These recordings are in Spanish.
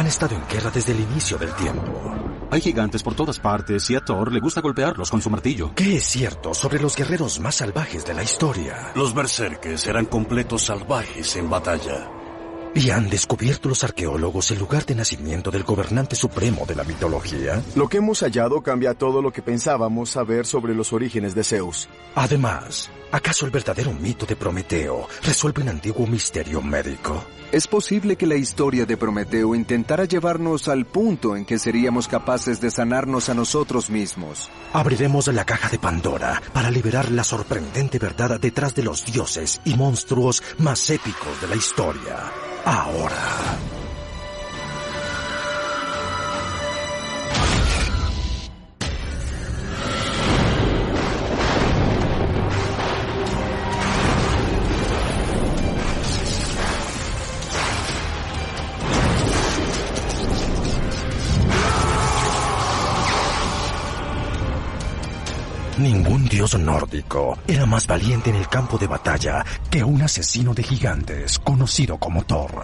han estado en guerra desde el inicio del tiempo. Hay gigantes por todas partes y a Thor le gusta golpearlos con su martillo. ¿Qué es cierto sobre los guerreros más salvajes de la historia? Los berserkers eran completos salvajes en batalla. ¿Y han descubierto los arqueólogos el lugar de nacimiento del gobernante supremo de la mitología? Lo que hemos hallado cambia todo lo que pensábamos saber sobre los orígenes de Zeus. Además, ¿acaso el verdadero mito de Prometeo resuelve un antiguo misterio médico? Es posible que la historia de Prometeo intentara llevarnos al punto en que seríamos capaces de sanarnos a nosotros mismos. Abriremos la caja de Pandora para liberar la sorprendente verdad detrás de los dioses y monstruos más épicos de la historia. Ahora. Ningún dios nórdico era más valiente en el campo de batalla que un asesino de gigantes conocido como Thor.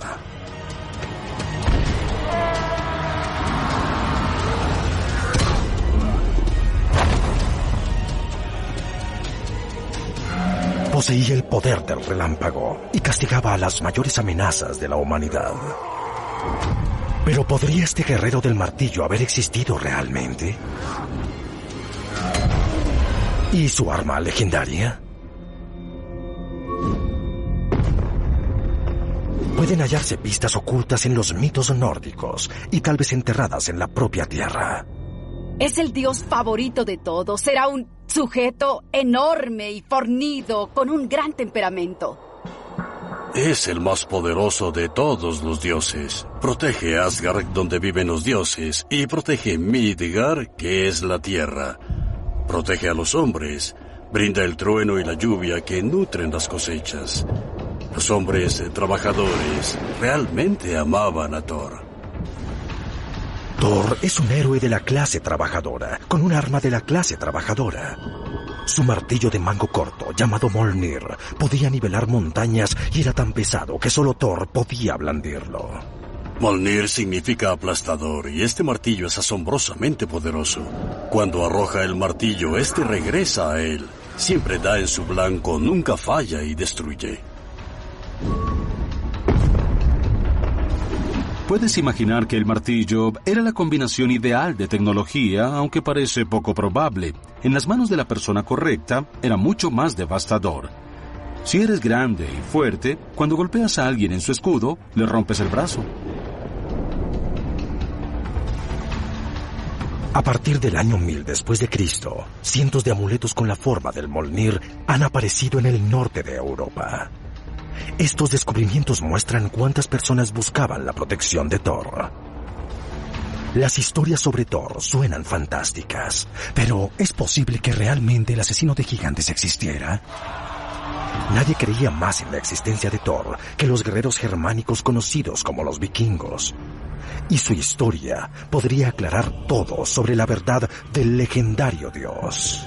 Poseía el poder del relámpago y castigaba a las mayores amenazas de la humanidad. ¿Pero podría este guerrero del martillo haber existido realmente? ¿Y su arma legendaria? Pueden hallarse pistas ocultas en los mitos nórdicos y tal vez enterradas en la propia tierra. Es el dios favorito de todos. Será un sujeto enorme y fornido, con un gran temperamento. Es el más poderoso de todos los dioses. Protege Asgard, donde viven los dioses, y protege Midgard, que es la tierra. Protege a los hombres, brinda el trueno y la lluvia que nutren las cosechas. Los hombres trabajadores realmente amaban a Thor. Thor es un héroe de la clase trabajadora, con un arma de la clase trabajadora. Su martillo de mango corto, llamado Mjolnir, podía nivelar montañas y era tan pesado que solo Thor podía blandirlo. Mjolnir significa aplastador y este martillo es asombrosamente poderoso. Cuando arroja el martillo, este regresa a él. Siempre da en su blanco, nunca falla y destruye. Puedes imaginar que el martillo era la combinación ideal de tecnología, aunque parece poco probable. En las manos de la persona correcta, era mucho más devastador. Si eres grande y fuerte, cuando golpeas a alguien en su escudo, le rompes el brazo. A partir del año 1000 después de Cristo, cientos de amuletos con la forma del Mjolnir han aparecido en el norte de Europa. Estos descubrimientos muestran cuántas personas buscaban la protección de Thor. Las historias sobre Thor suenan fantásticas, pero ¿es posible que realmente el asesino de gigantes existiera? Nadie creía más en la existencia de Thor que los guerreros germánicos conocidos como los vikingos. Y su historia podría aclarar todo sobre la verdad del legendario dios.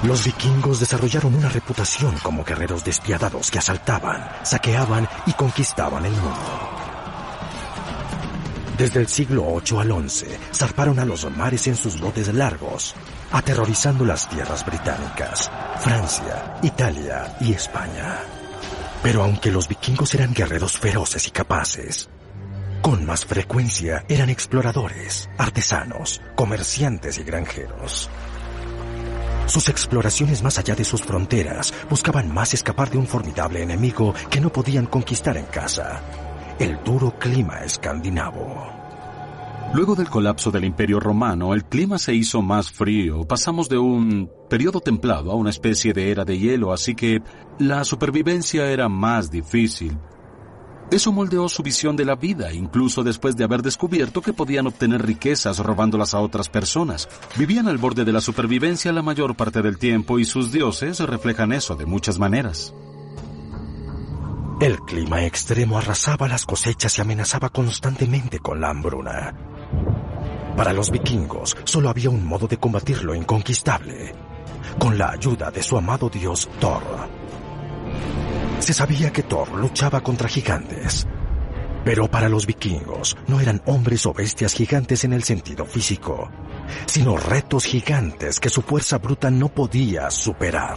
Los vikingos desarrollaron una reputación como guerreros despiadados que asaltaban, saqueaban y conquistaban el mundo. Desde el siglo VIII al XI, zarparon a los mares en sus botes largos, aterrorizando las tierras británicas, Francia, Italia y España. Pero aunque los vikingos eran guerreros feroces y capaces, con más frecuencia eran exploradores, artesanos, comerciantes y granjeros. Sus exploraciones más allá de sus fronteras buscaban más escapar de un formidable enemigo que no podían conquistar en casa: el duro clima escandinavo. Luego del colapso del Imperio Romano, el clima se hizo más frío. Pasamos de un periodo templado a una especie de era de hielo, así que la supervivencia era más difícil. Eso moldeó su visión de la vida, incluso después de haber descubierto que podían obtener riquezas robándolas a otras personas. Vivían al borde de la supervivencia la mayor parte del tiempo y sus dioses reflejan eso de muchas maneras. El clima extremo arrasaba las cosechas y amenazaba constantemente con la hambruna. Para los vikingos, solo había un modo de combatir lo inconquistable: con la ayuda de su amado dios Thor. Se sabía que Thor luchaba contra gigantes. Pero para los vikingos no eran hombres o bestias gigantes en el sentido físico, sino retos gigantes que su fuerza bruta no podía superar.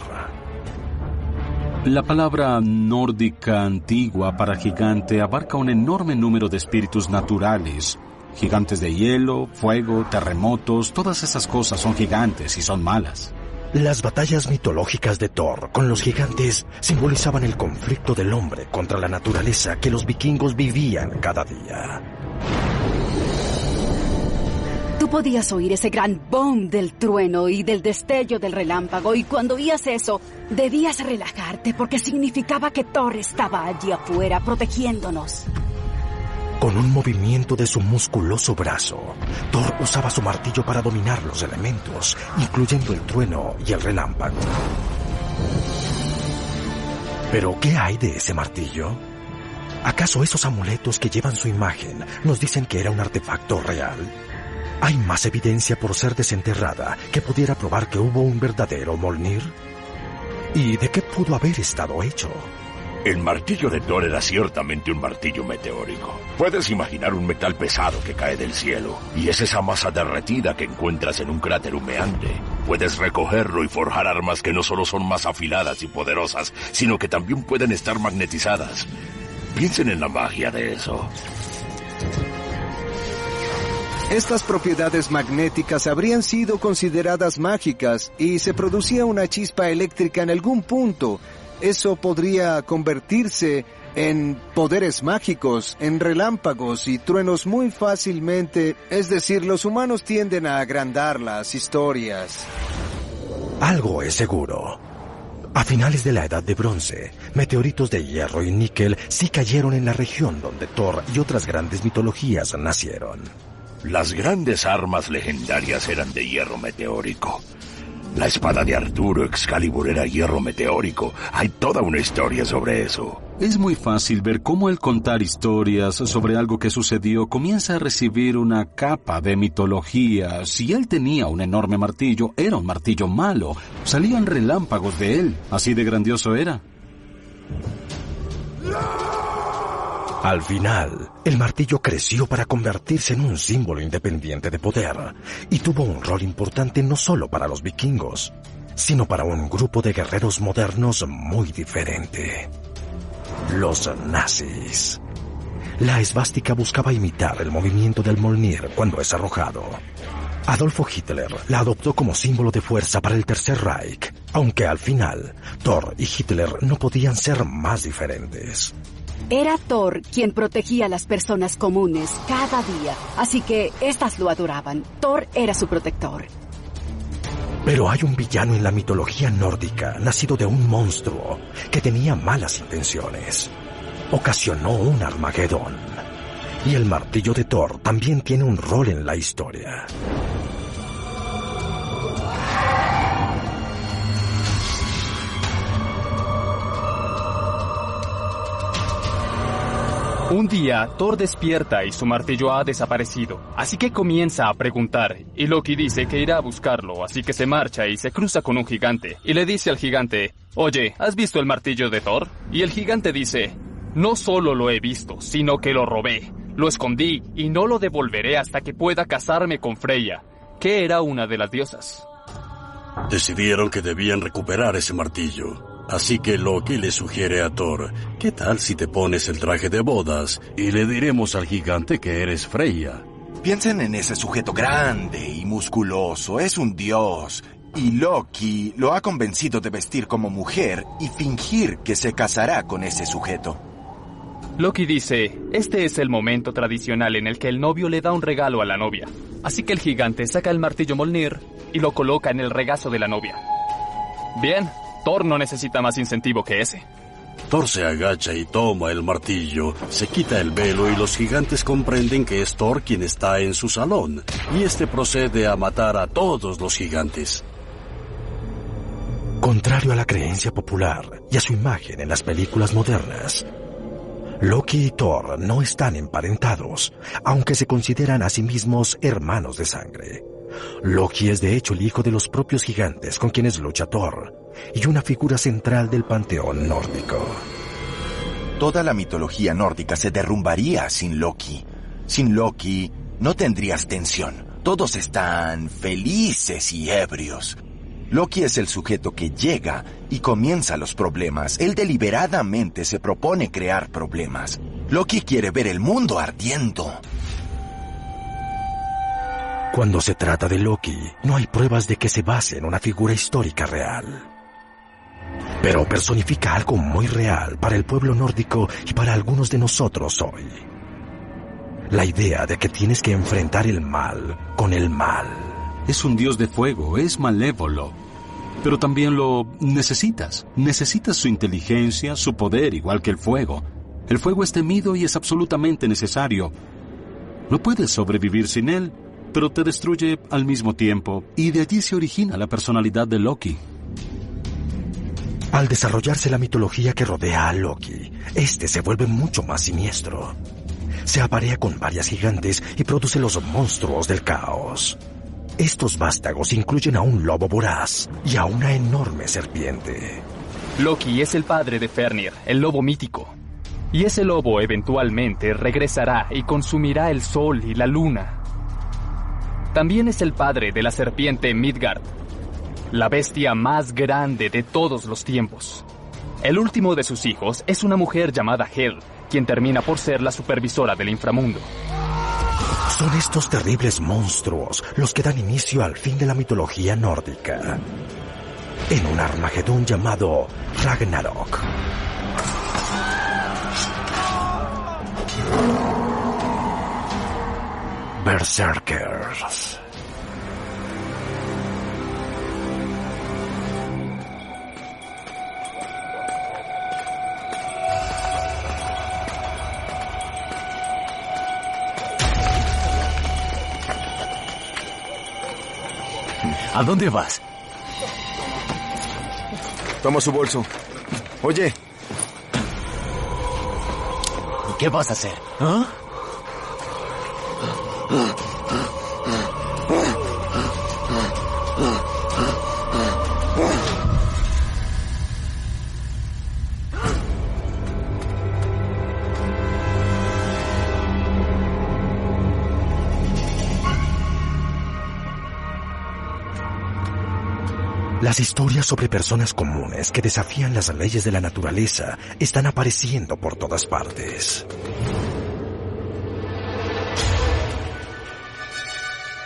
La palabra nórdica antigua para gigante abarca un enorme número de espíritus naturales. Gigantes de hielo, fuego, terremotos, todas esas cosas son gigantes y son malas. Las batallas mitológicas de Thor con los gigantes simbolizaban el conflicto del hombre contra la naturaleza que los vikingos vivían cada día. Tú podías oír ese gran boom del trueno y del destello del relámpago, y cuando oías eso, debías relajarte porque significaba que Thor estaba allí afuera protegiéndonos. Con un movimiento de su musculoso brazo, Thor usaba su martillo para dominar los elementos, incluyendo el trueno y el relámpago. ¿Pero qué hay de ese martillo? ¿Acaso esos amuletos que llevan su imagen nos dicen que era un artefacto real? ¿Hay más evidencia por ser desenterrada que pudiera probar que hubo un verdadero Mjolnir? ¿Y de qué pudo haber estado hecho? El martillo de Thor era ciertamente un martillo meteórico. Puedes imaginar un metal pesado que cae del cielo, y es esa masa derretida que encuentras en un cráter humeante. Puedes recogerlo y forjar armas que no solo son más afiladas y poderosas, sino que también pueden estar magnetizadas. Piensen en la magia de eso. Estas propiedades magnéticas habrían sido consideradas mágicas y se producía una chispa eléctrica en algún punto. Eso podría convertirse en poderes mágicos, en relámpagos y truenos muy fácilmente. Es decir, los humanos tienden a agrandar las historias. Algo es seguro. A finales de la Edad de Bronce, meteoritos de hierro y níquel sí cayeron en la región donde Thor y otras grandes mitologías nacieron. Las grandes armas legendarias eran de hierro meteórico. La espada de Arturo, Excalibur, era hierro meteórico. Hay toda una historia sobre eso. Es muy fácil ver cómo el contar historias sobre algo que sucedió comienza a recibir una capa de mitología. Si él tenía un enorme martillo, era un martillo malo. Salían relámpagos de él. Así de grandioso era. Al final, el martillo creció para convertirse en un símbolo independiente de poder y tuvo un rol importante no solo para los vikingos, sino para un grupo de guerreros modernos muy diferente: los nazis. La esvástica buscaba imitar el movimiento del Mjolnir cuando es arrojado. Adolfo Hitler la adoptó como símbolo de fuerza para el Tercer Reich, aunque al final, Thor y Hitler no podían ser más diferentes. Era Thor quien protegía a las personas comunes cada día, así que éstas lo adoraban. Thor era su protector. Pero hay un villano en la mitología nórdica, nacido de un monstruo, que tenía malas intenciones. Ocasionó un Armagedón. Y el martillo de Thor también tiene un rol en la historia. Un día, Thor despierta y su martillo ha desaparecido, así que comienza a preguntar, y Loki dice que irá a buscarlo, así que se marcha y se cruza con un gigante, y le dice al gigante: «Oye, ¿has visto el martillo de Thor?». Y el gigante dice: «No solo lo he visto, sino que lo robé, lo escondí y no lo devolveré hasta que pueda casarme con Freya, que era una de las diosas». Decidieron que debían recuperar ese martillo. Así que Loki le sugiere a Thor: ¿qué tal si te pones el traje de bodas y le diremos al gigante que eres Freya? Piensen en ese sujeto grande y musculoso, es un dios. Y Loki lo ha convencido de vestir como mujer y fingir que se casará con ese sujeto. Loki dice: «Este es el momento tradicional en el que el novio le da un regalo a la novia». Así que el gigante saca el martillo Mjolnir y lo coloca en el regazo de la novia. Bien, Thor no necesita más incentivo que ese. Thor se agacha y toma el martillo, se quita el velo y los gigantes comprenden que es Thor quien está en su salón, y este procede a matar a todos los gigantes. Contrario a la creencia popular y a su imagen en las películas modernas, Loki y Thor no están emparentados, aunque se consideran a sí mismos hermanos de sangre. Loki es de hecho el hijo de los propios gigantes con quienes lucha Thor, y una figura central del panteón nórdico. Toda la mitología nórdica se derrumbaría sin Loki. Sin Loki, no tendrías tensión. Todos están felices y ebrios. Loki es el sujeto que llega y comienza los problemas. Él deliberadamente se propone crear problemas. Loki quiere ver el mundo ardiendo. Cuando se trata de Loki, no hay pruebas de que se base en una figura histórica real. Pero personifica algo muy real para el pueblo nórdico y para algunos de nosotros hoy. La idea de que tienes que enfrentar el mal con el mal. Es un dios de fuego, es malévolo. Pero también lo necesitas. Necesitas su inteligencia, su poder, igual que el fuego. El fuego es temido y es absolutamente necesario. No puedes sobrevivir sin él, pero te destruye al mismo tiempo. Y de allí se origina la personalidad de Loki. Al desarrollarse la mitología que rodea a Loki, este se vuelve mucho más siniestro. Se aparea con varias gigantes y produce los monstruos del caos. Estos vástagos incluyen a un lobo voraz y a una enorme serpiente. Loki es el padre de Fenrir, el lobo mítico. Y ese lobo eventualmente regresará y consumirá el sol y la luna. También es el padre de la serpiente Midgard, la bestia más grande de todos los tiempos. El último de sus hijos es una mujer llamada Hel, quien termina por ser la supervisora del inframundo. Son estos terribles monstruos los que dan inicio al fin de la mitología nórdica, en un Armagedón llamado Ragnarok. Berserkers. ¿A dónde vas? Toma su bolso. Oye. ¿Qué vas a hacer? ¿Ah? Las historias sobre personas comunes que desafían las leyes de la naturaleza están apareciendo por todas partes.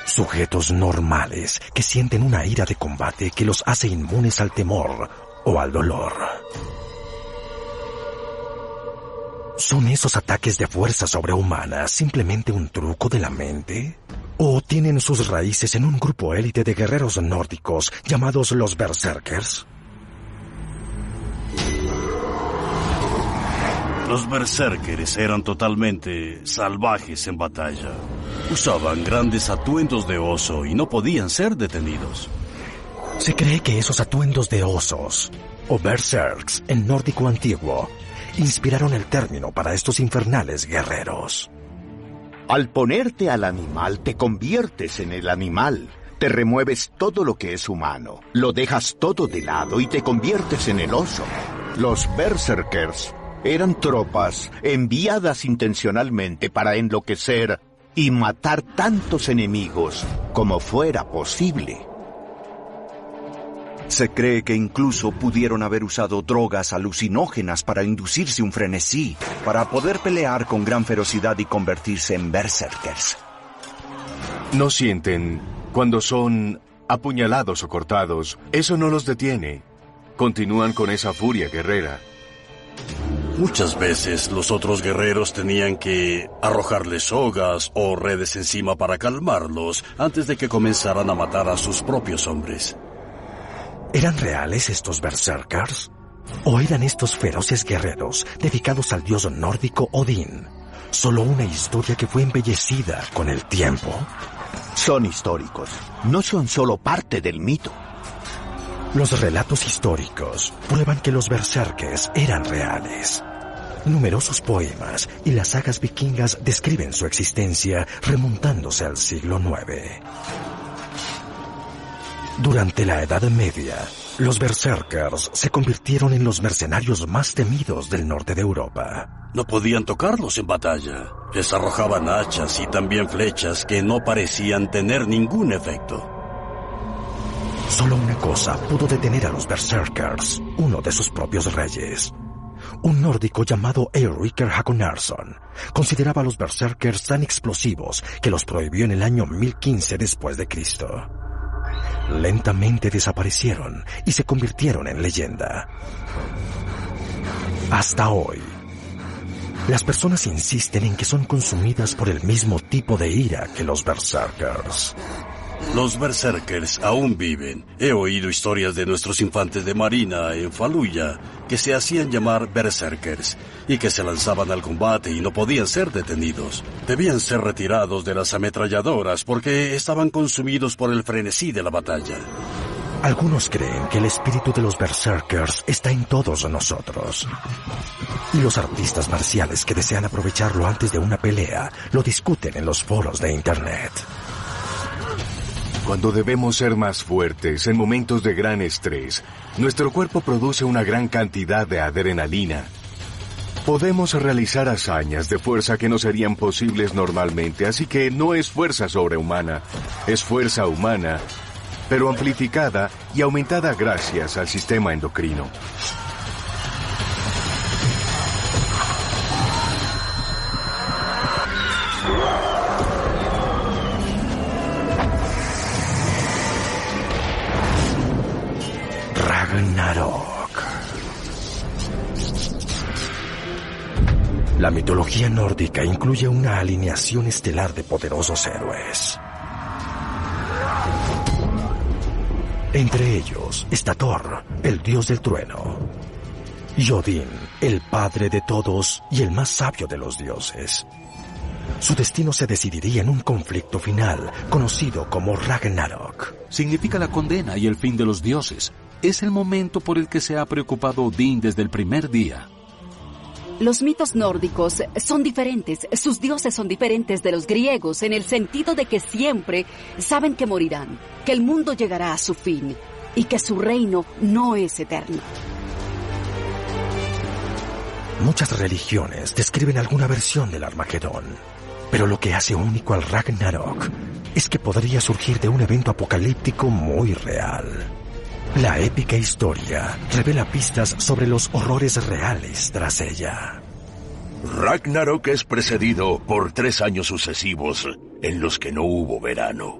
Sujetos normales que sienten una ira de combate que los hace inmunes al temor o al dolor. ¿Son esos ataques de fuerza sobrehumana simplemente un truco de la mente? ¿O tienen sus raíces en un grupo élite de guerreros nórdicos llamados los Berserkers? Los Berserkers eran totalmente salvajes en batalla. Usaban grandes atuendos de oso y no podían ser detenidos. Se cree que esos atuendos de osos, o berserks en nórdico antiguo, inspiraron el término para estos infernales guerreros. Al ponerte al animal, te conviertes en el animal. Te remueves todo lo que es humano. Lo dejas todo de lado y te conviertes en el oso. Los Berserkers eran tropas enviadas intencionalmente para enloquecer y matar tantos enemigos como fuera posible. Se cree que incluso pudieron haber usado drogas alucinógenas para inducirse un frenesí, para poder pelear con gran ferocidad y convertirse en berserkers. ¿No sienten, cuando son apuñalados o cortados, eso no los detiene? Continúan con esa furia guerrera. Muchas veces los otros guerreros tenían que arrojarles sogas o redes encima para calmarlos antes de que comenzaran a matar a sus propios hombres. ¿Eran reales estos berserkers? ¿O eran estos feroces guerreros dedicados al dios nórdico Odín? ¿Solo una historia que fue embellecida con el tiempo? Son históricos, no son solo parte del mito. Los relatos históricos prueban que los berserkers eran reales. Numerosos poemas y las sagas vikingas describen su existencia remontándose al siglo IX. Durante la Edad Media, Los berserkers se convirtieron en los mercenarios más temidos del norte de Europa. No podían tocarlos en batalla. Les arrojaban hachas y también flechas que no parecían tener ningún efecto. Solo una cosa pudo detener a los berserkers, uno de sus propios reyes. Un nórdico llamado Eirikr Hakonarson consideraba a los berserkers tan explosivos que los prohibió en el año 1015 después de Cristo. Lentamente desaparecieron y se convirtieron en leyenda. Hasta hoy, las personas insisten en que son consumidas por el mismo tipo de ira que los berserkers. Los berserkers aún viven. He oído historias de nuestros infantes de marina en Fallujah que se hacían llamar berserkers y que se lanzaban al combate y no podían ser detenidos. Debían ser retirados de las ametralladoras porque estaban consumidos por el frenesí de la batalla. Algunos creen que el espíritu de los berserkers está en todos nosotros. Y los artistas marciales que desean aprovecharlo antes de una pelea lo discuten en los foros de Internet. Cuando debemos ser más fuertes en momentos de gran estrés, nuestro cuerpo produce una gran cantidad de adrenalina. Podemos realizar hazañas de fuerza que no serían posibles normalmente, así que no es fuerza sobrehumana, es fuerza humana, pero amplificada y aumentada gracias al sistema endocrino. Ragnarok. La mitología nórdica incluye una alineación estelar de poderosos héroes. Entre ellos está Thor, el dios del trueno, y Odín, el padre de todos y el más sabio de los dioses. Su destino se decidiría en un conflicto final, conocido como Ragnarok. Significa la condena y el fin de los dioses. Es el momento por el que se ha preocupado Odín desde el primer día. Los mitos nórdicos son diferentes, sus dioses son diferentes de los griegos en el sentido de que siempre saben que morirán, que el mundo llegará a su fin y que su reino no es eterno. Muchas religiones describen alguna versión del Armagedón, pero lo que hace único al Ragnarok es que podría surgir de un evento apocalíptico muy real. La épica historia revela pistas sobre los horrores reales tras ella. Ragnarok es precedido por 3 años sucesivos en los que no hubo verano.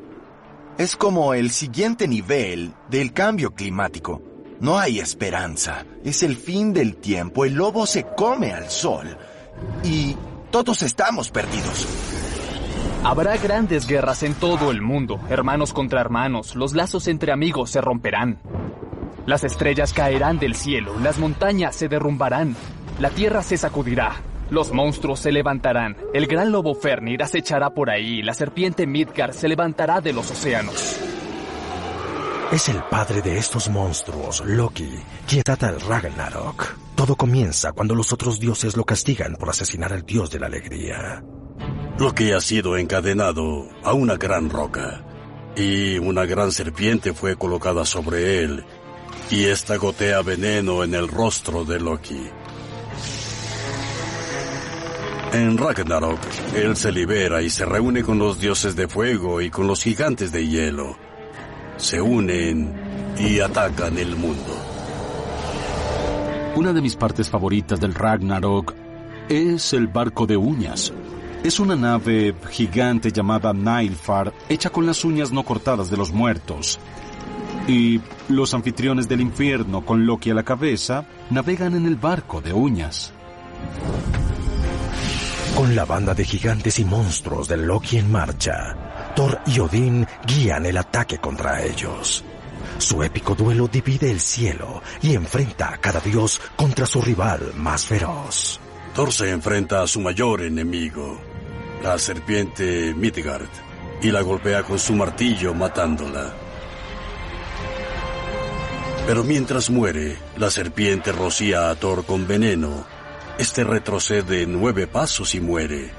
Es como el siguiente nivel del cambio climático. No hay esperanza. Es el fin del tiempo. El lobo se come al sol. Y todos estamos perdidos. Habrá grandes guerras en todo el mundo, hermanos contra hermanos, los lazos entre amigos se romperán. Las estrellas caerán del cielo, las montañas se derrumbarán, la tierra se sacudirá, los monstruos se levantarán, el gran lobo Fenrir acechará por ahí, la serpiente Midgard se levantará de los océanos. Es el padre de estos monstruos, Loki, quien trata el Ragnarok. Todo comienza cuando los otros dioses lo castigan por asesinar al dios de la alegría. Loki ha sido encadenado a una gran roca, y una gran serpiente fue colocada sobre él, y esta gotea veneno en el rostro de Loki. En Ragnarok, él se libera y se reúne con los dioses de fuego y con los gigantes de hielo. Se unen y atacan el mundo. Una de mis partes favoritas del Ragnarok es el barco de uñas. Es una nave gigante llamada Nilfar, hecha con las uñas no cortadas de los muertos. Y los anfitriones del infierno, con Loki a la cabeza, navegan en el barco de uñas. Con la banda de gigantes y monstruos de Loki en marcha, Thor y Odín guían el ataque contra ellos. Su épico duelo divide el cielo y enfrenta a cada dios contra su rival más feroz. Thor se enfrenta a su mayor enemigo, la serpiente Midgard, y la golpea con su martillo matándola. Pero mientras muere, la serpiente rocía a Thor con veneno. Este retrocede 9 pasos y muere.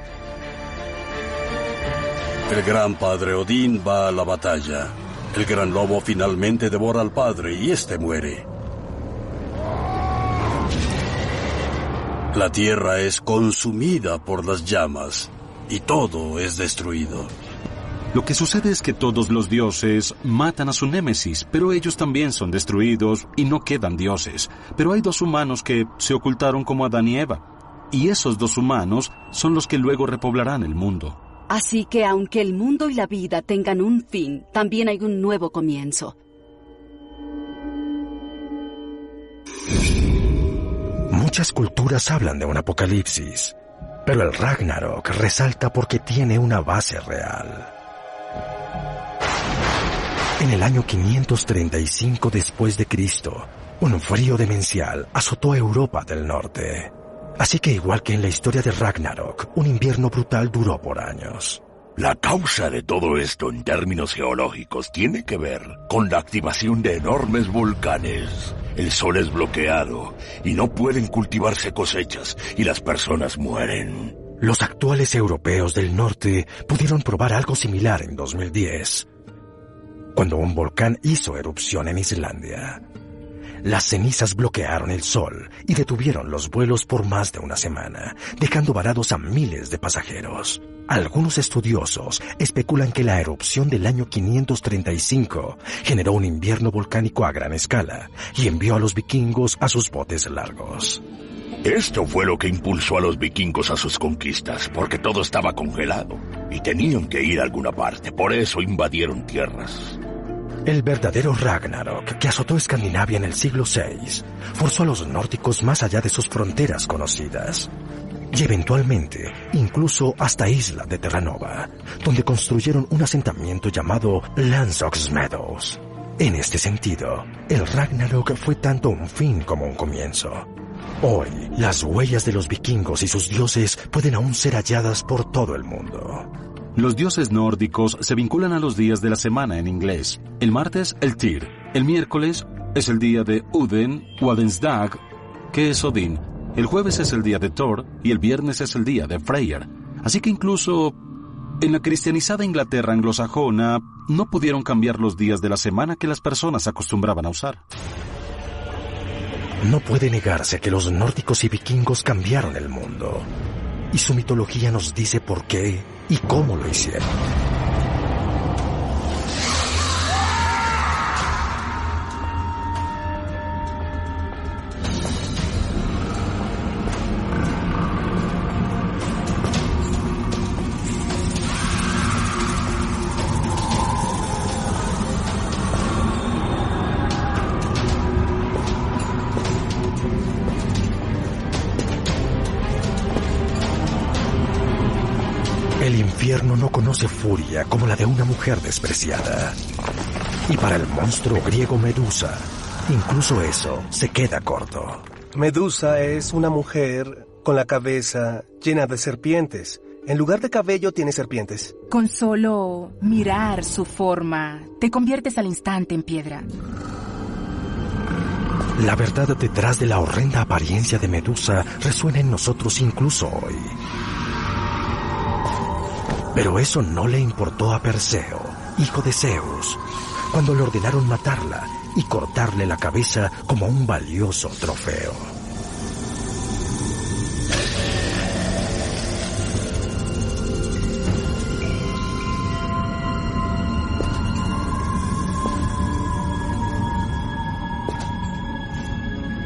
El gran padre Odín va a la batalla. El gran lobo finalmente devora al padre y éste muere. La tierra es consumida por las llamas y todo es destruido. Lo que sucede es que todos los dioses matan a su némesis, pero ellos también son destruidos y no quedan dioses. Pero hay 2 humanos que se ocultaron como Adán y Eva, y esos 2 humanos son los que luego repoblarán el mundo. Así que aunque el mundo y la vida tengan un fin, también hay un nuevo comienzo. Muchas culturas hablan de un apocalipsis, pero el Ragnarok resalta porque tiene una base real. En el año 535 después de Cristo, un frío demencial azotó a Europa del norte. Así que igual que en la historia de Ragnarok, un invierno brutal duró por años. La causa de todo esto en términos geológicos tiene que ver con la activación de enormes volcanes. El sol es bloqueado y no pueden cultivarse cosechas y las personas mueren. Los actuales europeos del norte pudieron probar algo similar en 2010, cuando un volcán hizo erupción en Islandia. Las cenizas bloquearon el sol y detuvieron los vuelos por más de una semana, dejando varados a miles de pasajeros. Algunos estudiosos especulan que la erupción del año 535 generó un invierno volcánico a gran escala y envió a los vikingos a sus botes largos. Esto fue lo que impulsó a los vikingos a sus conquistas, porque todo estaba congelado y tenían que ir a alguna parte, por eso invadieron tierras. El verdadero Ragnarok, que azotó Escandinavia en el siglo VI, forzó a los nórdicos más allá de sus fronteras conocidas. Y eventualmente, incluso hasta Isla de Terranova, donde construyeron un asentamiento llamado Landsoxmeadows. En este sentido, el Ragnarok fue tanto un fin como un comienzo. Hoy, las huellas de los vikingos y sus dioses pueden aún ser halladas por todo el mundo. Los dioses nórdicos se vinculan a los días de la semana en inglés. El martes, el Tyr. El miércoles es el día de Uden o Adensdag, que es Odín. El jueves es el día de Thor y el viernes es el día de Freyr. Así que incluso en la cristianizada Inglaterra anglosajona no pudieron cambiar los días de la semana que las personas acostumbraban a usar. No puede negarse que los nórdicos y vikingos cambiaron el mundo. Y su mitología nos dice por qué y cómo lo hicieron. El infierno no conoce furia como la de una mujer despreciada. Y para el monstruo griego Medusa, incluso eso se queda corto. Medusa es una mujer con la cabeza llena de serpientes. En lugar de cabello tiene serpientes. Con solo mirar su forma, te conviertes al instante en piedra. La verdad detrás de la horrenda apariencia de Medusa resuena en nosotros incluso hoy. Pero eso no le importó a Perseo, hijo de Zeus, cuando le ordenaron matarla y cortarle la cabeza como un valioso trofeo.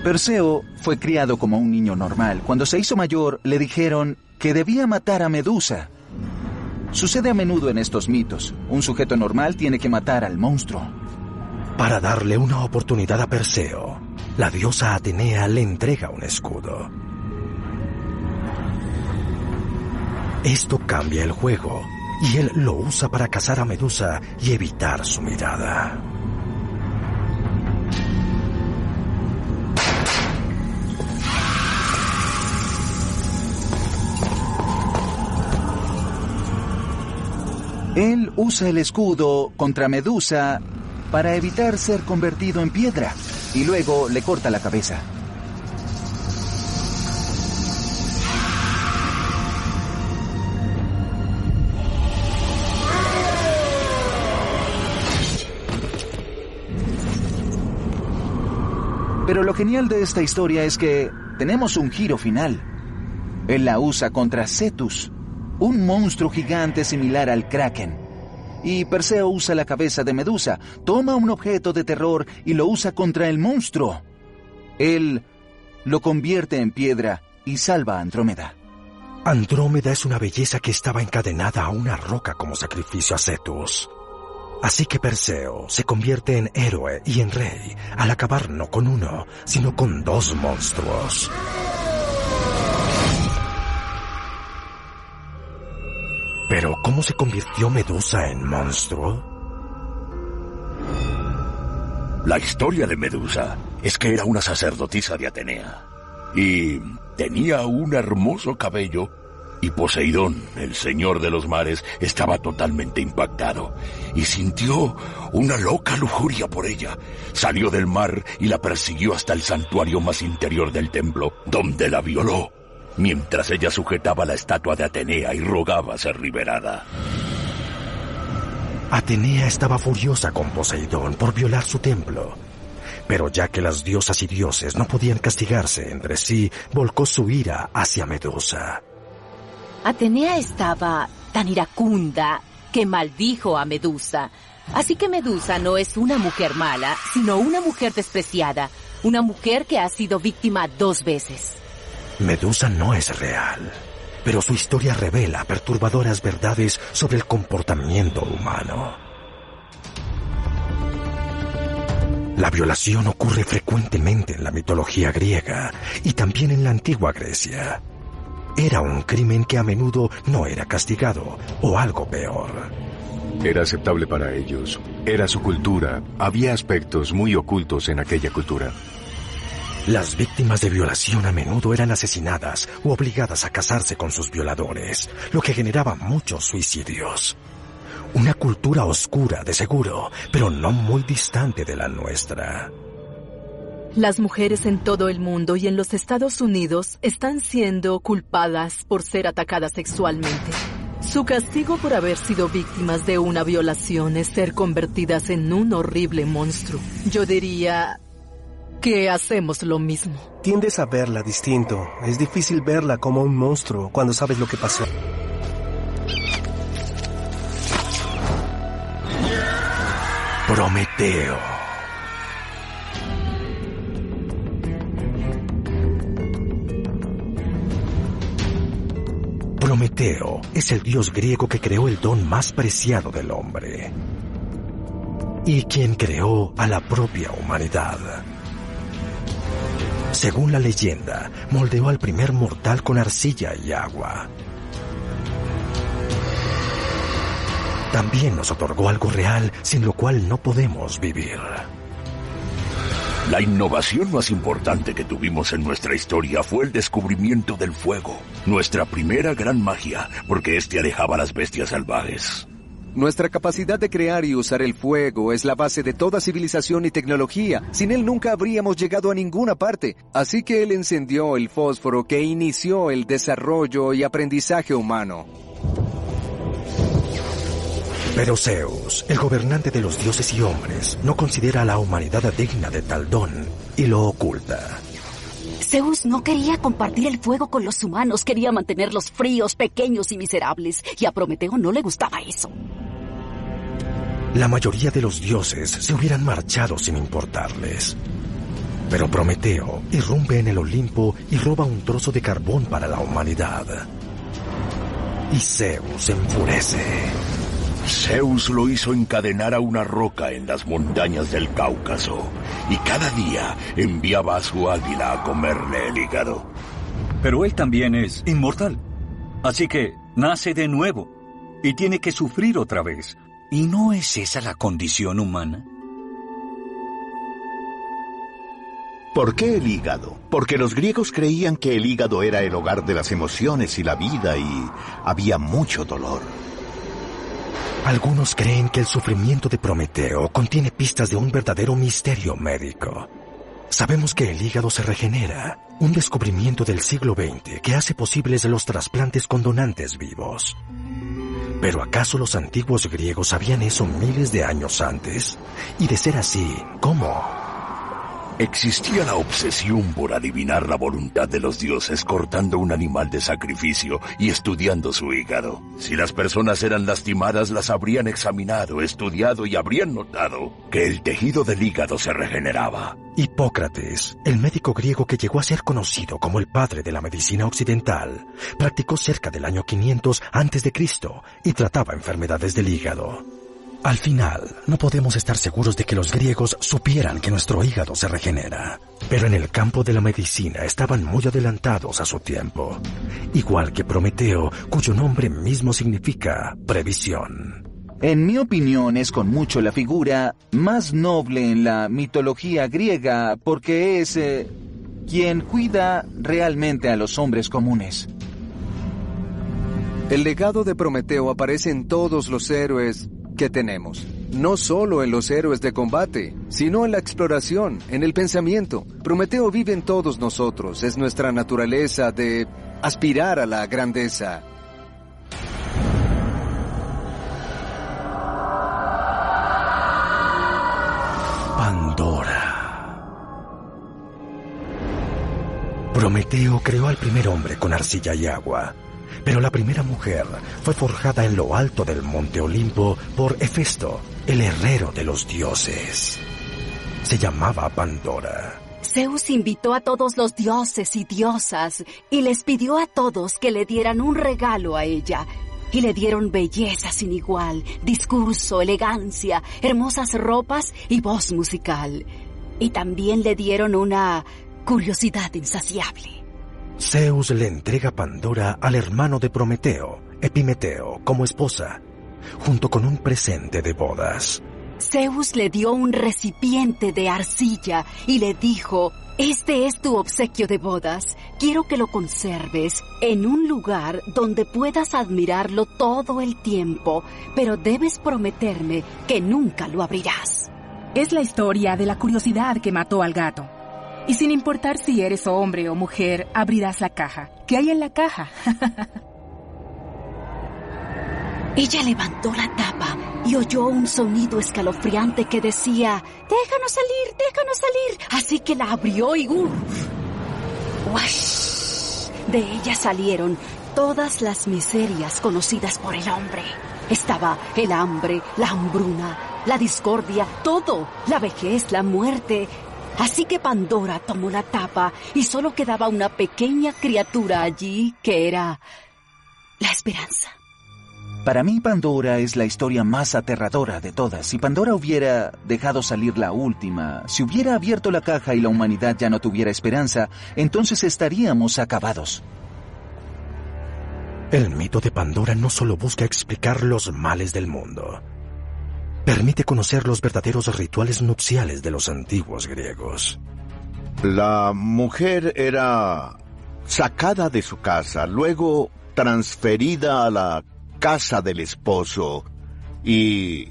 Perseo fue criado como un niño normal. Cuando se hizo mayor, le dijeron que debía matar a Medusa. Sucede a menudo en estos mitos. Un sujeto normal tiene que matar al monstruo. Para darle una oportunidad a Perseo, la diosa Atenea le entrega un escudo. Esto cambia el juego, y él lo usa para cazar a Medusa y evitar su mirada. Él usa el escudo contra Medusa para evitar ser convertido en piedra y luego le corta la cabeza. Pero lo genial de esta historia es que tenemos un giro final. Él la usa contra Cetus, un monstruo gigante similar al Kraken. Y Perseo usa la cabeza de Medusa, toma un objeto de terror y lo usa contra el monstruo. Él lo convierte en piedra y salva a Andrómeda. Andrómeda es una belleza que estaba encadenada a una roca como sacrificio a Cetus. Así que Perseo se convierte en héroe y en rey al acabar no con uno, sino con 2 monstruos. Pero, ¿cómo se convirtió Medusa en monstruo? La historia de Medusa es que era una sacerdotisa de Atenea y tenía un hermoso cabello, y Poseidón, el señor de los mares, estaba totalmente impactado y sintió una loca lujuria por ella. Salió del mar y la persiguió hasta el santuario más interior del templo, donde la violó, mientras ella sujetaba la estatua de Atenea y rogaba ser liberada. Atenea estaba furiosa con Poseidón por violar su templo. Pero ya que las diosas y dioses no podían castigarse entre sí, volcó su ira hacia Medusa. Atenea estaba tan iracunda que maldijo a Medusa. Así que Medusa no es una mujer mala, sino una mujer despreciada. Una mujer que ha sido víctima 2 veces. Medusa no es real, pero su historia revela perturbadoras verdades sobre el comportamiento humano. La violación ocurre frecuentemente en la mitología griega y también en la antigua Grecia. Era un crimen que a menudo no era castigado, o algo peor. Era aceptable para ellos. Era su cultura. Había aspectos muy ocultos en aquella cultura. Las víctimas de violación a menudo eran asesinadas o obligadas a casarse con sus violadores, lo que generaba muchos suicidios. Una cultura oscura, de seguro, pero no muy distante de la nuestra. Las mujeres en todo el mundo y en los Estados Unidos están siendo culpadas por ser atacadas sexualmente. Su castigo por haber sido víctimas de una violación es ser convertidas en un horrible monstruo. Yo diría que hacemos lo mismo. Tiendes a verla distinto. Es difícil verla como un monstruo cuando sabes lo que pasó. Prometeo. Prometeo es el dios griego que creó el don más preciado del hombre y quien creó a la propia humanidad. Según la leyenda, moldeó al primer mortal con arcilla y agua. También nos otorgó algo real sin lo cual no podemos vivir. La innovación más importante que tuvimos en nuestra historia fue el descubrimiento del fuego. Nuestra primera gran magia, porque este alejaba a las bestias salvajes. Nuestra capacidad de crear y usar el fuego es la base de toda civilización y tecnología. Sin él nunca habríamos llegado a ninguna parte. Así que él encendió el fósforo que inició el desarrollo y aprendizaje humano. Pero Zeus, el gobernante de los dioses y hombres, no considera a la humanidad digna de tal don y lo oculta. Zeus no quería compartir el fuego con los humanos, quería mantenerlos fríos, pequeños y miserables, y a Prometeo no le gustaba eso. La mayoría de los dioses se hubieran marchado sin importarles. Pero Prometeo irrumpe en el Olimpo y roba un trozo de carbón para la humanidad. Y Zeus se enfurece. Zeus lo hizo encadenar a una roca en las montañas del Cáucaso y cada día enviaba a su águila a comerle el hígado. Pero él también es inmortal, así que nace de nuevo y tiene que sufrir otra vez. ¿Y no es esa la condición humana? ¿Por qué el hígado? Porque los griegos creían que el hígado era el hogar de las emociones y la vida y había mucho dolor. Algunos creen que el sufrimiento de Prometeo contiene pistas de un verdadero misterio médico. Sabemos que el hígado se regenera, un descubrimiento del siglo XX que hace posibles los trasplantes con donantes vivos. ¿Pero acaso los antiguos griegos sabían eso miles de años antes? Y de ser así, ¿cómo? Existía la obsesión por adivinar la voluntad de los dioses cortando un animal de sacrificio y estudiando su hígado. Si las personas eran lastimadas, las habrían examinado, estudiado y habrían notado que el tejido del hígado se regeneraba. Hipócrates, el médico griego que llegó a ser conocido como el padre de la medicina occidental, practicó cerca del año 500 a.C. y trataba enfermedades del hígado. Al final, no podemos estar seguros de que los griegos supieran que nuestro hígado se regenera, pero en el campo de la medicina estaban muy adelantados a su tiempo, igual que Prometeo, cuyo nombre mismo significa previsión. En mi opinión, es con mucho la figura más noble en la mitología griega porque es quien cuida realmente a los hombres comunes. El legado de Prometeo aparece en todos los héroes que tenemos. No solo en los héroes de combate, sino en la exploración, en el pensamiento. Prometeo vive en todos nosotros. Es nuestra naturaleza de aspirar a la grandeza. Pandora. Prometeo creó al primer hombre con arcilla y agua. Pero la primera mujer fue forjada en lo alto del monte Olimpo por Hefesto, el herrero de los dioses. Se llamaba Pandora. Zeus invitó a todos los dioses y diosas y les pidió a todos que le dieran un regalo a ella. Y le dieron belleza sin igual, discurso, elegancia, hermosas ropas y voz musical. Y también le dieron una curiosidad insaciable. Zeus le entrega Pandora al hermano de Prometeo, Epimeteo, como esposa, junto con un presente de bodas. Zeus le dio un recipiente de arcilla y le dijo: «Este es tu obsequio de bodas. Quiero que lo conserves en un lugar donde puedas admirarlo todo el tiempo, pero debes prometerme que nunca lo abrirás». Es la historia de la curiosidad que mató al gato. Y sin importar si eres hombre o mujer, abrirás la caja. ¿Qué hay en la caja? Ella levantó la tapa y oyó un sonido escalofriante que decía: «Déjanos salir, déjanos salir». Así que la abrió y ¡wash! De ella salieron todas las miserias conocidas por el hombre. Estaba el hambre, la hambruna, la discordia, todo, la vejez, la muerte. Así que Pandora tomó la tapa y solo quedaba una pequeña criatura allí que era la esperanza. Para mí, Pandora es la historia más aterradora de todas. Si Pandora hubiera dejado salir la última, si hubiera abierto la caja y la humanidad ya no tuviera esperanza, entonces estaríamos acabados. El mito de Pandora no solo busca explicar los males del mundo. Permite conocer los verdaderos rituales nupciales de los antiguos griegos. La mujer era sacada de su casa, luego transferida a la casa del esposo y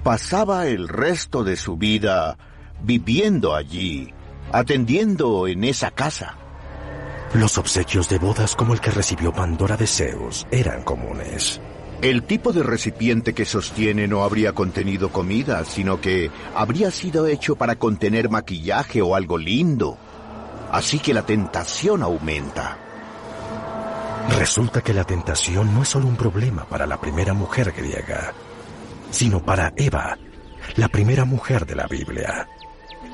pasaba el resto de su vida viviendo allí, atendiendo en esa casa. Los obsequios de bodas como el que recibió Pandora de Zeus eran comunes. El tipo de recipiente que sostiene no habría contenido comida, sino que habría sido hecho para contener maquillaje o algo lindo. Así que la tentación aumenta. Resulta que la tentación no es solo un problema para la primera mujer griega, sino para Eva, la primera mujer de la Biblia.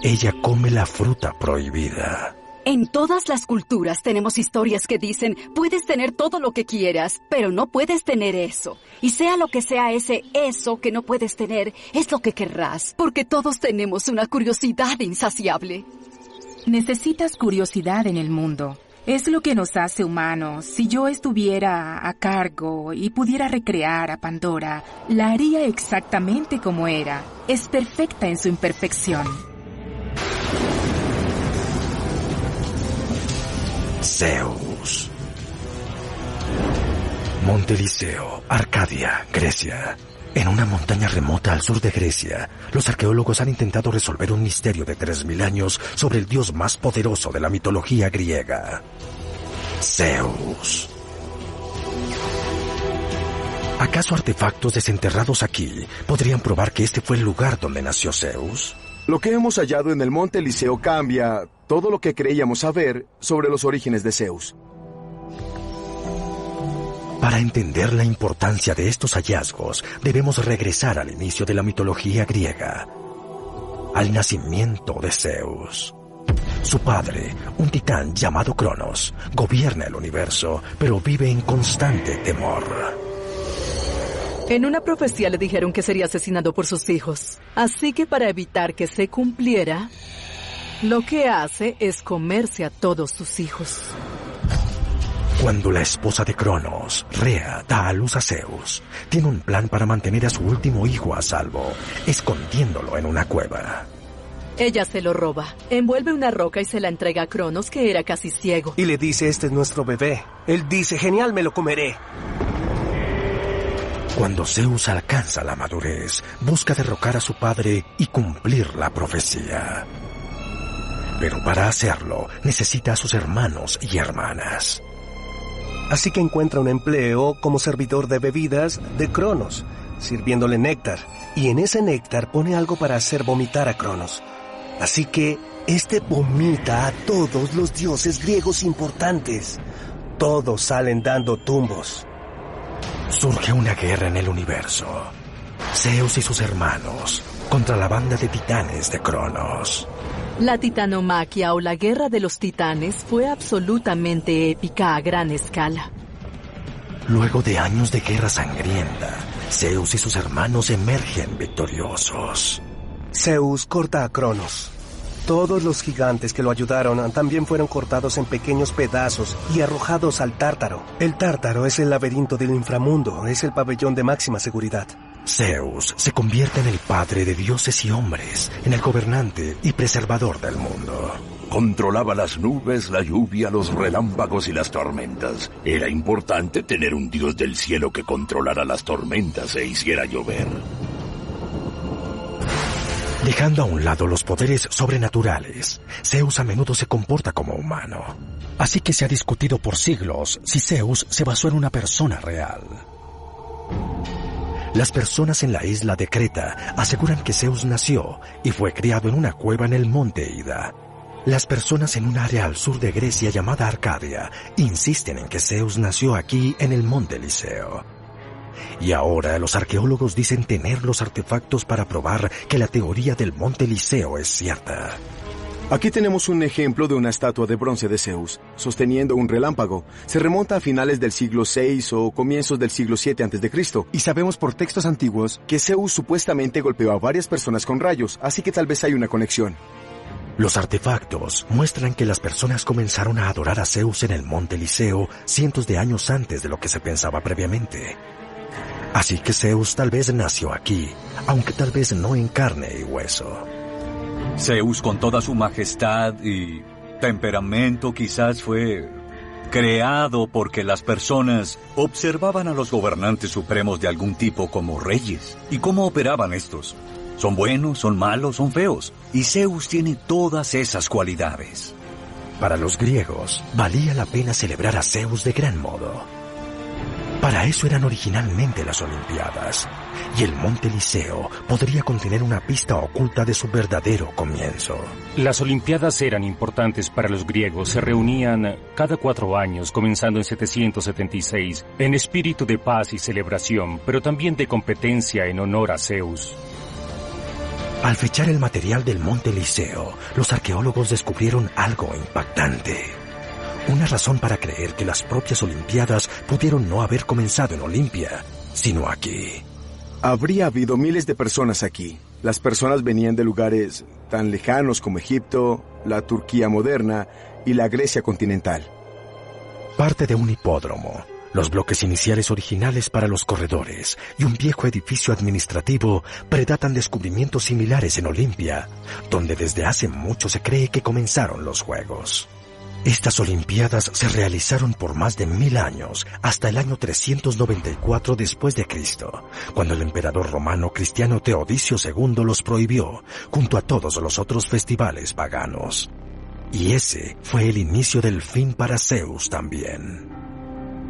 Ella come la fruta prohibida. En todas las culturas tenemos historias que dicen: puedes tener todo lo que quieras, pero no puedes tener eso. Y sea lo que sea eso que no puedes tener, es lo que querrás, porque todos tenemos una curiosidad insaciable. Necesitas curiosidad en el mundo. Es lo que nos hace humanos. Si yo estuviera a cargo y pudiera recrear a Pandora, la haría exactamente como era. Es perfecta en su imperfección. Zeus. Monte Liceo, Arcadia, Grecia. En una montaña remota al sur de Grecia, los arqueólogos han intentado resolver un misterio de 3000 años sobre el dios más poderoso de la mitología griega, Zeus. ¿Acaso artefactos desenterrados aquí podrían probar que este fue el lugar donde nació Zeus? Lo que hemos hallado en el monte Eliseo cambia todo lo que creíamos saber sobre los orígenes de Zeus. Para entender la importancia de estos hallazgos, debemos regresar al inicio de la mitología griega, al nacimiento de Zeus. Su padre, un titán llamado Cronos, gobierna el universo, pero vive en constante temor. En una profecía le dijeron que sería asesinado por sus hijos. Así que para evitar que se cumpliera, lo que hace es comerse a todos sus hijos. Cuando la esposa de Cronos, Rea, da a luz a Zeus, tiene un plan para mantener a su último hijo a salvo, escondiéndolo en una cueva. Ella se lo roba, envuelve una roca y se la entrega a Cronos, que era casi ciego. Y le dice, este es nuestro bebé. Él dice, genial, me lo comeré. Cuando Zeus alcanza la madurez, busca derrocar a su padre y cumplir la profecía. Pero para hacerlo, necesita a sus hermanos y hermanas. Así que encuentra un empleo como servidor de bebidas de Cronos, sirviéndole néctar. Y en ese néctar pone algo para hacer vomitar a Cronos. Así que este vomita a todos los dioses griegos importantes. Todos salen dando tumbos. Surge una guerra en el universo. Zeus y sus hermanos contra la banda de titanes de Cronos. La titanomaquia o la guerra de los titanes fue absolutamente épica a gran escala. Luego de años de guerra sangrienta, Zeus y sus hermanos emergen victoriosos. Zeus corta a Cronos. Todos los gigantes que lo ayudaron también fueron cortados en pequeños pedazos y arrojados al Tártaro. El Tártaro es el laberinto del inframundo, es el pabellón de máxima seguridad. Zeus se convierte en el padre de dioses y hombres, en el gobernante y preservador del mundo. Controlaba las nubes, la lluvia, los relámpagos y las tormentas. Era importante tener un dios del cielo que controlara las tormentas e hiciera llover. Dejando a un lado los poderes sobrenaturales, Zeus a menudo se comporta como humano. Así que se ha discutido por siglos si Zeus se basó en una persona real. Las personas en la isla de Creta aseguran que Zeus nació y fue criado en una cueva en el monte Ida. Las personas en un área al sur de Grecia llamada Arcadia insisten en que Zeus nació aquí en el monte Eliseo. Y ahora los arqueólogos dicen tener los artefactos para probar que la teoría del monte Eliseo es cierta. Aquí tenemos un ejemplo de una estatua de bronce de Zeus, sosteniendo un relámpago. Se remonta a finales del siglo VI o comienzos del siglo VII a.C. Y sabemos por textos antiguos que Zeus supuestamente golpeó a varias personas con rayos, así que tal vez hay una conexión. Los artefactos muestran que las personas comenzaron a adorar a Zeus en el monte Eliseo cientos de años antes de lo que se pensaba previamente. Así que Zeus tal vez nació aquí, aunque tal vez no en carne y hueso. Zeus, con toda su majestad y temperamento, quizás fue creado porque las personas observaban a los gobernantes supremos de algún tipo como reyes. ¿Y cómo operaban estos? ¿Son buenos, son malos, son feos? Y Zeus tiene todas esas cualidades. Para los griegos, valía la pena celebrar a Zeus de gran modo. Para eso eran originalmente las Olimpiadas, y el monte Eliseo podría contener una pista oculta de su verdadero comienzo. Las Olimpiadas eran importantes para los griegos. Se reunían cada 4 años, comenzando en 776, en espíritu de paz y celebración, pero también de competencia en honor a Zeus. Al fechar el material del monte Eliseo, los arqueólogos descubrieron algo impactante. Una razón para creer que las propias Olimpiadas pudieron no haber comenzado en Olimpia, sino aquí. Habría habido miles de personas aquí. Las personas venían de lugares tan lejanos como Egipto, la Turquía moderna y la Grecia continental. Parte de un hipódromo, los bloques iniciales originales para los corredores y un viejo edificio administrativo predatan descubrimientos similares en Olimpia, donde desde hace mucho se cree que comenzaron los Juegos. Estas Olimpiadas se realizaron por más de 1000 años, hasta el año 394 después de Cristo, cuando el emperador romano cristiano Teodicio II los prohibió, junto a todos los otros festivales paganos. Y ese fue el inicio del fin para Zeus también.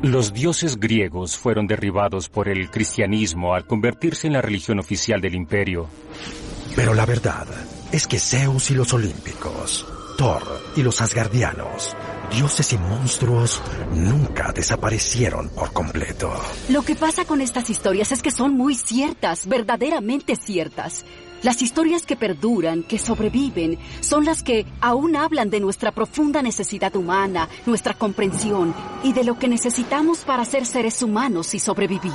Los dioses griegos fueron derribados por el cristianismo al convertirse en la religión oficial del imperio. Pero la verdad es que Zeus y los olímpicos, Thor y los asgardianos, dioses y monstruos nunca desaparecieron por completo. Lo que pasa con estas historias es que son muy ciertas, verdaderamente ciertas. Las historias que perduran, que sobreviven, son las que aún hablan de nuestra profunda necesidad humana, nuestra comprensión y de lo que necesitamos para ser seres humanos y sobrevivir.